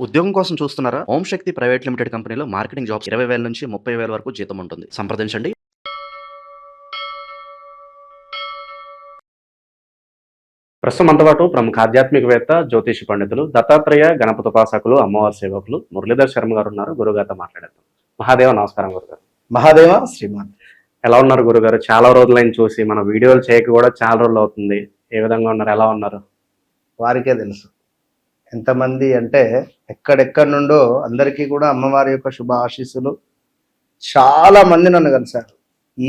ఉద్యోగం కోసం చూస్తున్నారా? ఓం శక్తి ప్రైవేట్ లిమిటెడ్ కంపెనీలో మార్కెటింగ్ జాబ్స్ 20,000 నుంచి 30,000 వరకు జీతం ఉంటుంది. సంప్రదించండి. ప్రస్తుతం మనతో పాటు ప్రముఖ ఆధ్యాత్మికవేత్త, జ్యోతిష పండితులు, దత్తాత్రేయ గణపతి ఉపాసకులు, అమ్మవారి సేవకులు మురళీధర్ శర్మ గారు ఉన్నారు. గురుగారితో మాట్లాడేద్దాం. మహాదేవ నమస్కారం గురుగారు. మహాదేవ శ్రీమాన్. ఎలా ఉన్నారు గురుగారు? చాలా రోజులైన చూసి మన వీడియోలు చేయక కూడా చాలా రోజులు అవుతుంది. ఏ విధంగా ఉన్నారు? ఎలా ఉన్నారు? వారికే తెలుసు ఎంతమంది అంటే ఎక్కడెక్కడి నుండో అందరికీ కూడా అమ్మవారి యొక్క శుభ ఆశీస్సులు. చాలా మంది నన్ను కలిశారు.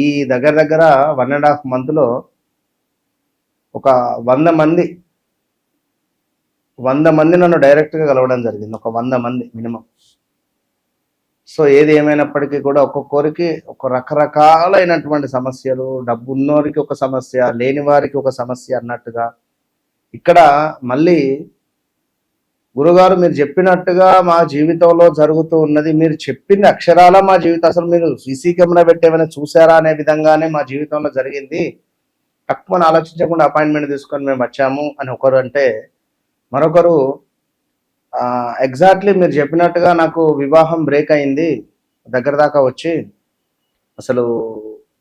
ఈ దగ్గర 1.5 మంత్లో ఒక 100 మంది నన్ను డైరెక్ట్గా కలవడం జరిగింది. ఒక 100 మంది మినిమం. సో ఏది ఏమైనప్పటికీ కూడా ఒక్కొక్కరికి ఒక రకరకాలైనటువంటి సమస్యలు, డబ్బు ఉన్నోరికి ఒక సమస్య, లేని వారికి ఒక సమస్య అన్నట్టుగా ఇక్కడ మళ్ళీ గురుగారు మీరు చెప్పినట్టుగా మా జీవితంలో జరుగుతూ ఉన్నది, మీరు చెప్పింది అక్షరాల మా జీవితం, అసలు మీరు సీసీ కెమెరా పెట్టేమైనా చూసారా అనే విధంగానే మా జీవితంలో జరిగింది. తక్కువ ఆలోచించకుండా అపాయింట్మెంట్ తీసుకొని మేము వచ్చాము అని ఒకరు అంటే, మరొకరు ఎగ్జాక్ట్లీ మీరు చెప్పినట్టుగా నాకు వివాహం బ్రేక్ అయింది దగ్గర దాకా వచ్చి, అసలు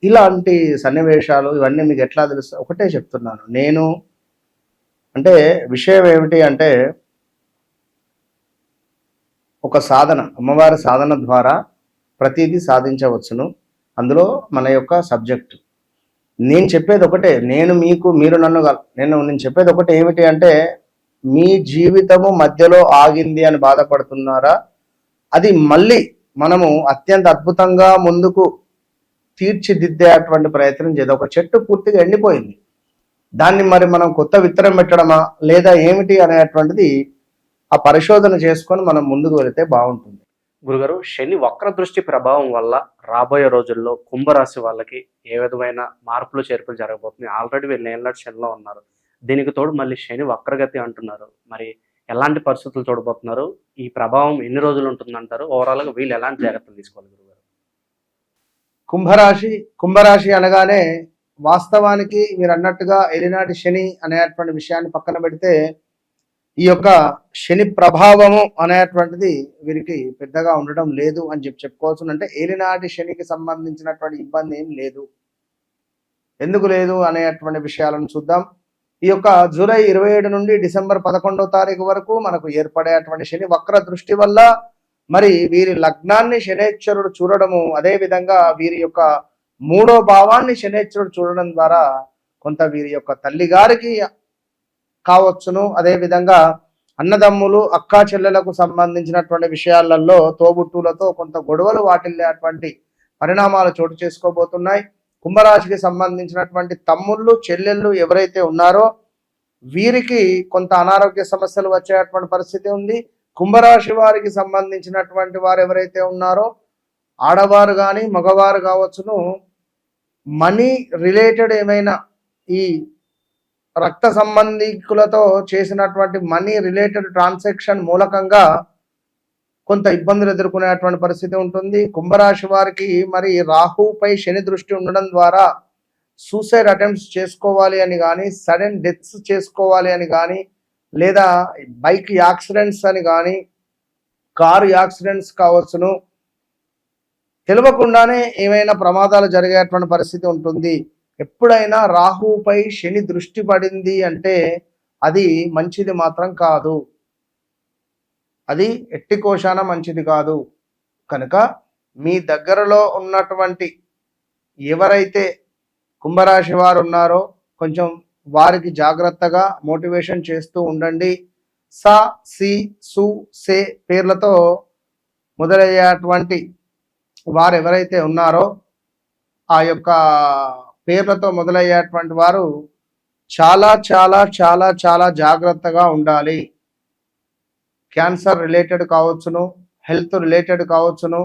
ఇలాంటి సన్నివేశాలు ఇవన్నీ మీకు ఎట్లా తెలుసు? ఒకటే చెప్తున్నాను నేను. అంటే విషయం ఏమిటి అంటే, ఒక సాధన, అమ్మవారి సాధన ద్వారా ప్రతిదీ సాధించవచ్చును. అందులో మన యొక్క సబ్జెక్టు. నేను చెప్పేది ఒకటే, నేను చెప్పేది ఒకటే ఏమిటి అంటే, మీ జీవితము మధ్యలో ఆగింది అని బాధపడుతున్నారా? అది మళ్ళీ మనము అత్యంత అద్భుతంగా ముందుకు తీర్చిదిద్దేటువంటి ప్రయత్నం చేద్దాం. ఒక చెట్టు పూర్తిగా ఎండిపోయింది, దాన్ని మరి మనం కొత్త విత్తనం పెట్టడమా లేదా ఏమిటి అనేటువంటిది ఆ పరిశోధన చేసుకొని మనం ముందుకు వెళితే బాగుంటుంది. గురుగారు, శని వక్ర దృష్టి ప్రభావం వల్ల రాబోయే రోజుల్లో కుంభరాశి వాళ్ళకి ఏ విధమైన మార్పులు చేర్పులు జరగబోతుంది? ఆల్రెడీ వీళ్ళు ఏళ్ళ శనిలో ఉన్నారు, దీనికి తోడు మళ్ళీ శని వక్రగతి అంటున్నారు. మరి ఎలాంటి పరిస్థితులు చూడబోతున్నారు? ఈ ప్రభావం ఎన్ని రోజులు ఉంటుందంటారు? ఓవరాల్గా వీళ్ళు ఎలాంటి జాగ్రత్తలు తీసుకోవాలి గురుగారు? కుంభరాశి అనగానే వాస్తవానికి మీరు అన్నట్టుగా ఏలినాటి శని అనేటువంటి విషయాన్ని పక్కన పెడితే, ఈ యొక్క శని ప్రభావము అనేటువంటిది వీరికి పెద్దగా ఉండడం లేదు అని చెప్పుకోవచ్చు. అంటే ఏలినాటి శనికి సంబంధించినటువంటి ఇబ్బంది ఏం లేదు. ఎందుకు లేదు అనేటువంటి విషయాలను చూద్దాం. ఈ యొక్క జూలై 27 నుండి డిసెంబర్ 11వ తారీఖు వరకు మనకు ఏర్పడేటువంటి శని వక్ర దృష్టి వల్ల మరి వీరి లగ్నాన్ని శనేశ్వరుడు చూడడము, అదేవిధంగా వీరి యొక్క 3వ భావాన్ని శనేశ్వరుడు చూడడం ద్వారా కొంత వీరి యొక్క తల్లి గారికి కావచ్చును, అదేవిధంగా అన్నదమ్ములు అక్కా చెల్లెలకు సంబంధించినటువంటి విషయాలలో తోబుట్టులతో కొంత గొడవలు వాటిల్లేటువంటి పరిణామాలు చోటు చేసుకోబోతున్నాయి. కుంభరాశికి సంబంధించినటువంటి తమ్ముళ్ళు చెల్లెళ్ళు ఎవరైతే ఉన్నారో వీరికి కొంత అనారోగ్య సమస్యలు వచ్చేటువంటి పరిస్థితి ఉంది. కుంభరాశి వారికి సంబంధించినటువంటి వారు ఎవరైతే ఉన్నారో ఆడవారు కానీ మగవారు కావచ్చును, మనీ రిలేటెడ్ ఏమైనా ఈ రక్త సంబంధికులతో చేసినటువంటి మనీ రిలేటెడ్ ట్రాన్సాక్షన్ మూలకంగా కొంత ఇబ్బందులు ఎదుర్కొనేటువంటి పరిస్థితి ఉంటుంది. కుంభరాశి వారికి మరి రాహుపై శని దృష్టి ఉండడం ద్వారా సూసైడ్ అటెంప్ట్స్ చేసుకోవాలి అని కానీ, సడన్ డెత్స్ చేసుకోవాలి అని కానీ, లేదా బైక్ యాక్సిడెంట్స్ అని కానీ, కారు యాక్సిడెంట్స్ కావచ్చును, తెలియకుండానే ఏమైనా ప్రమాదాలు జరిగేటువంటి పరిస్థితి ఉంటుంది. ఎప్పుడైనా రాహుపై శని దృష్టి పడింది అంటే అది మంచిది మాత్రం కాదు, అది ఎట్టి కోశాన మంచిది కాదు. కనుక మీ దగ్గరలో ఉన్నటువంటి ఎవరైతే కుంభరాశి వారు ఉన్నారో కొంచెం వారికి జాగ్రత్తగా మోటివేషన్ చేస్తూ ఉండండి. సా, సి, సు, సే పేర్లతో మొదలయ్యేటువంటి వారు ఎవరైతే ఉన్నారో ఆ యొక్క పేర్లతో మొదలయ్యేటువంటి వారు చాలా చాలా చాలా చాలా జాగ్రత్తగా ఉండాలి. క్యాన్సర్ రిలేటెడ్ కావచ్చును, హెల్త్ రిలేటెడ్ కావచ్చును,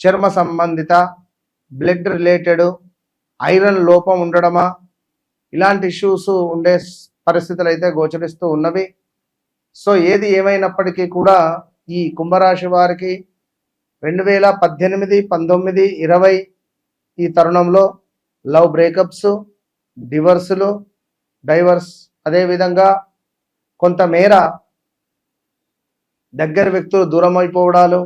చర్మ సంబంధిత, బ్లడ్ రిలేటెడ్, ఐరన్ లోపం ఉండడమా, ఇలాంటి ఇష్యూస్ ఉండే పరిస్థితులు అయితే గోచరిస్తూ ఉన్నవి. సో ఏది ఏమైనప్పటికీ కూడా ఈ కుంభరాశి వారికి 2018, 19, 20 ఈ తరుణంలో లవ్ బ్రేకప్స్, డైవర్స్, అదేవిధంగా కొంతమేర దగ్గర వ్యక్తులు దూరం అయిపోవడాలు.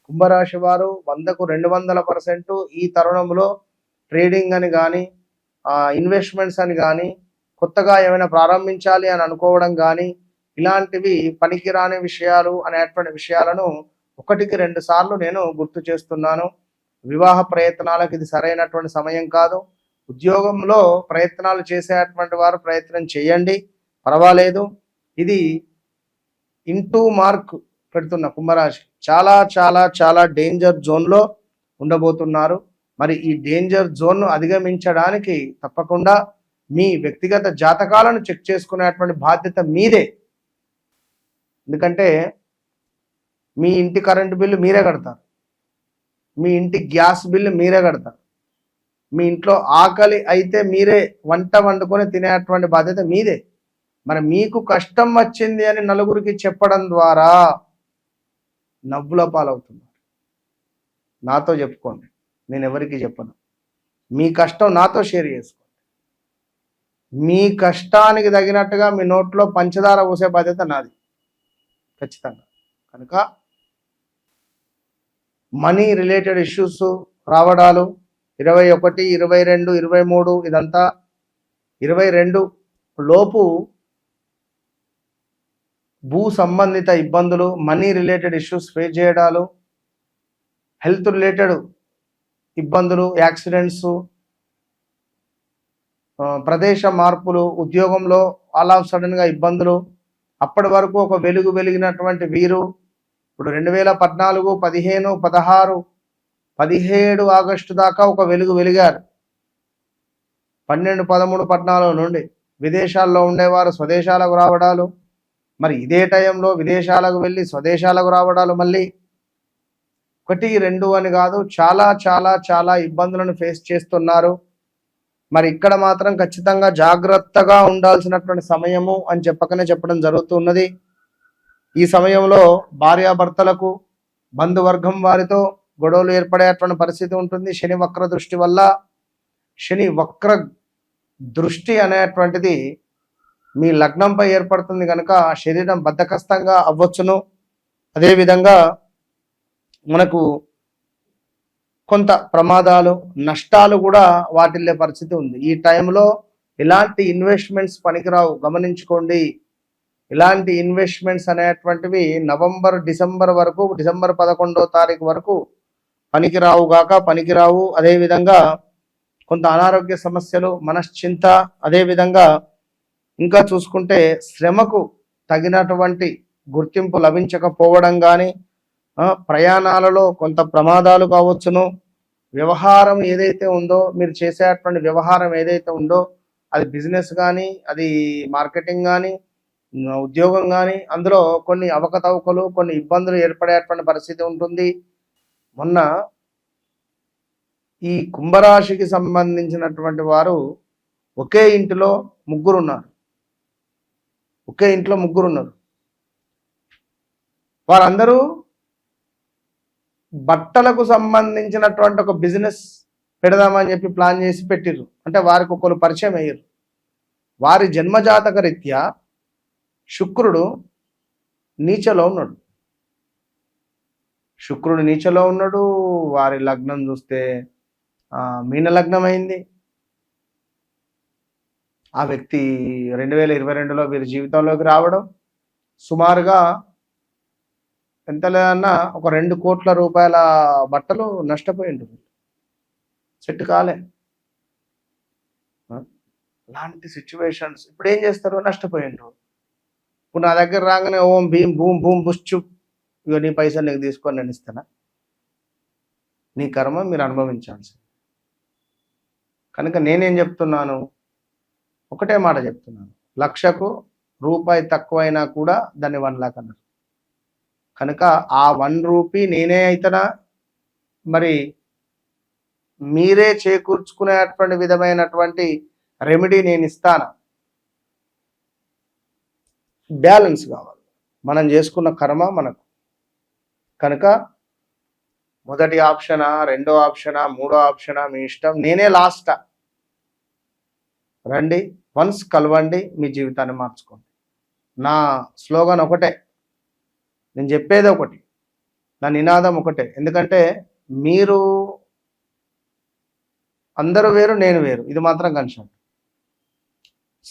కుంభరాశి వారు 100కు 200% ఈ తరుణంలో ట్రేడింగ్ అని కానీ ఇన్వెస్ట్మెంట్స్ అని కానీ కొత్తగా ఏమైనా ప్రారంభించాలి అని అనుకోవడం కానీ ఇలాంటివి పనికిరాని విషయాలు అనేటువంటి విషయాలను 1కి 2 సార్లు నేను గుర్తు చేస్తున్నాను. వివాహ ప్రయత్నాలకు ఇది సరైనటువంటి సమయం కాదు. ఉద్యోగంలో ప్రయత్నాలు చేసేటువంటి వారు ప్రయత్నం చేయండి, పర్వాలేదు. ఇది ఇంటూ మార్క్ పెడుతున్న కుంభరాశి చాలా చాలా చాలా డేంజర్ జోన్లో ఉండబోతున్నారు. మరి ఈ డేంజర్ జోన్ను అధిగమించడానికి తప్పకుండా మీ వ్యక్తిగత జాతకాలను చెక్ చేసుకునేటువంటి బాధ్యత మీదే. ఎందుకంటే మీ ఇంటి కరెంటు బిల్లు మీరే కడతారు, మీ ఇంటి గ్యాస్ బిల్లు మీరే కడతారు, మీ ఇంట్లో ఆకలి అయితే మీరే వంట వండుకొని తినేటువంటి బాధ్యత మీదే. మరి మీకు కష్టం వచ్చింది అని నలుగురికి చెప్పడం ద్వారా నవ్వుల పాలవుతున్నారు. నాతో చెప్పుకోండి, నేను ఎవరికి చెప్పను. మీ కష్టం నాతో షేర్ చేసుకోండి. మీ కష్టానికి తగినట్టుగా మీ నోట్లో పంచదార పోసే బాధ్యత నాది ఖచ్చితంగా. కనుక మనీ రిలేటెడ్ ఇష్యూస్ రావడాలు 21, 22, 23 ఇదంతా 22 లోపు భూ సంబంధిత ఇబ్బందులు, మనీ రిలేటెడ్ ఇష్యూస్ ఫేస్ చేయడాలు, హెల్త్ రిలేటెడ్ ఇబ్బందులు, యాక్సిడెంట్స్, ప్రదేశ మార్పులు, ఉద్యోగంలో ఆల్ ఆఫ్ సడన్గా ఇబ్బందులు. అప్పటి వరకు ఒక వెలుగు వెలిగినటువంటి వీరు ఇప్పుడు 2014, 15, 16, 17 ఆగస్టు దాకా ఒక వెలుగు వెలిగారు. 12, 13, 14 నుండి విదేశాల్లో ఉండేవారు స్వదేశాలకు రావడాలు, మరి ఇదే టైంలో విదేశాలకు వెళ్ళి స్వదేశాలకు రావడాలు, మళ్ళీ 1, 2 అని కాదు చాలా చాలా చాలా ఇబ్బందులను ఫేస్ చేస్తున్నారు. మరి ఇక్కడ మాత్రం ఖచ్చితంగా జాగ్రత్తగా ఉండాల్సినటువంటి సమయము అని చెప్పడం జరుగుతున్నది. ఈ సమయంలో భార్యాభర్తలకు బంధువర్గం వారితో గొడవలు ఏర్పడేటువంటి పరిస్థితి ఉంటుంది. శని వక్ర దృష్టి వల్ల. శని వక్ర దృష్టి అనేటువంటిది మీ లగ్నంపై ఏర్పడుతుంది కనుక శరీరం బద్ధకస్తంగా అవ్వచ్చును. అదేవిధంగా మనకు కొంత ప్రమాదాలు, నష్టాలు కూడా వాటిల్లే పరిస్థితి ఉంది. ఈ టైంలో ఇలాంటి ఇన్వెస్ట్మెంట్స్ పనికిరావు, గమనించుకోండి. ఇలాంటి ఇన్వెస్ట్మెంట్స్ అనేటువంటివి నవంబర్, డిసెంబర్ వరకు, డిసెంబర్ 11వ తారీఖు వరకు పనికిరావు. అదేవిధంగా కొంత అనారోగ్య సమస్యలు, మనశ్చింత, అదేవిధంగా ఇంకా చూసుకుంటే శ్రమకు తగినటువంటి గుర్తింపు లభించకపోవడం కానీ, ప్రయాణాలలో కొంత ప్రమాదాలు కావచ్చును. వ్యవహారం ఏదైతే ఉందో, మీరు చేసేటువంటి వ్యవహారం ఏదైతే ఉందో, అది బిజినెస్ కానీ, అది మార్కెటింగ్ కానీ, ఉద్యోగం కానీ, అందులో కొన్ని అవకతవకలు, కొన్ని ఇబ్బందులు ఏర్పడేటువంటి పరిస్థితి ఉంటుంది. మొన్న ఈ కుంభరాశికి సంబంధించినటువంటి వారు ఒకే ఇంట్లో ముగ్గురున్నారు. వారందరూ బట్టలకు సంబంధించినటువంటి ఒక బిజినెస్ పెడదామని చెప్పి ప్లాన్ చేసి పెట్టిర్రు. అంటే వారికి ఒకరు పరిచయం అయ్యారు. వారి జన్మజాతక రీత్యా శుక్రుడు నీచలో ఉన్నాడు. వారి లగ్నం చూస్తే మీన లగ్నం అయింది. ఆ వ్యక్తి 2022లో వీరి జీవితంలోకి రావడం సుమారుగా ఎంత లేదన్నా ఒక 2 కోట్ల రూపాయల బట్టలు నష్టపోయి ఉంటుంది. సెట్ కాలే. అలాంటి సిచ్యువేషన్స్ ఇప్పుడు ఏం చేస్తారు? నష్టపోయిండ్రు. ఇప్పుడు నా దగ్గర రాగానే ఓం భీం భూమ్ భూమ్ బుష్చు, ఇక నీ పైసలు నీకు తీసుకొని నేను ఇస్తానా? నీ కర్మ మీరు అనుభవించాల్సింది. కనుక నేనేం చెప్తున్నాను, ఒకటే మాట చెప్తున్నాను, 1,00,000కు రూపాయి తక్కువైనా కూడా దాన్ని 1 లాక్ అన్నారు. కనుక ఆ 1 రూపీ నేనే అయితేనా, మరి మీరే చేకూర్చుకునేటువంటి విధమైనటువంటి రెమెడీ నేను ఇస్తాను. బ్యాలెన్స్ కావాలి, మనం చేసుకున్న కర్మ మనకు. కనుక మొదటి ఆప్షనా, రెండో ఆప్షనా, మూడో ఆప్షనా మీ ఇష్టం. నేనే లాస్టా? రండి, వన్స్ కలవండి, మీ జీవితాన్ని మార్చుకోండి. నా స్లోగన్ ఒకటే, నేను చెప్పేది ఒకటి, నా నినాదం ఒకటే. ఎందుకంటే మీరు అందరూ వేరు, నేను వేరు, ఇది మాత్రం కన్సర్న్.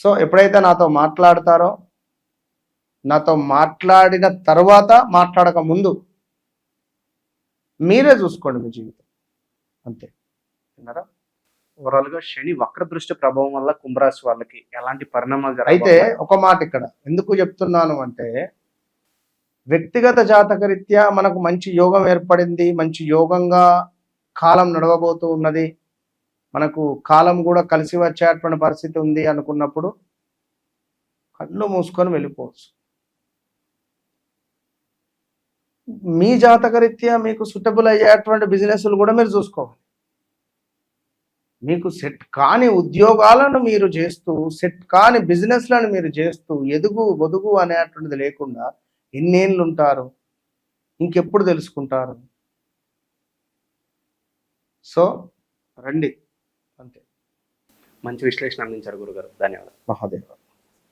సో ఎప్పుడైతే నాతో మాట్లాడతారో, నాతో మాట్లాడిన తర్వాత, మాట్లాడక ముందు మీరే చూసుకోండి మీ జీవితం, అంతే. విన్నారా? ఓవరాల్ గా శని వక్ర దృష్టి ప్రభావం వల్ల కుంభరాశి వాళ్ళకి ఎలాంటి పరిణామాలు అయితే జరగబోతున్నాయి? ఒక మాట ఇక్కడ ఎందుకు చెప్తున్నాను అంటే, వ్యక్తిగత జాతకరీత్యా మనకు మంచి యోగం ఏర్పడింది, మంచి యోగంగా కాలం నడవబోతూ ఉన్నది, మనకు కాలం కూడా కలిసి వచ్చేటువంటి పరిస్థితి ఉంది అనుకున్నప్పుడు కళ్ళు మూసుకొని వెళ్ళిపోవచ్చు. మీ జాతకరీత్యా మీకు సూటబుల్ అయ్యేటువంటి బిజినెస్లు కూడా మీరు చూసుకోవాలి. మీకు సెట్ కాని ఉద్యోగాలను మీరు చేస్తూ, సెట్ కాని బిజినెస్లను మీరు చేస్తూ, ఎదుగు బొదుగు అనేటువంటిది లేకుండా ఎన్నేళ్ళు ఉంటారు, ఇంకెప్పుడు తెలుసుకుంటారు? సో రండి, అంతే. మంచి విశ్లేషణ అందించారు గురుగారు, ధన్యవాదాలు. మహాదేవ.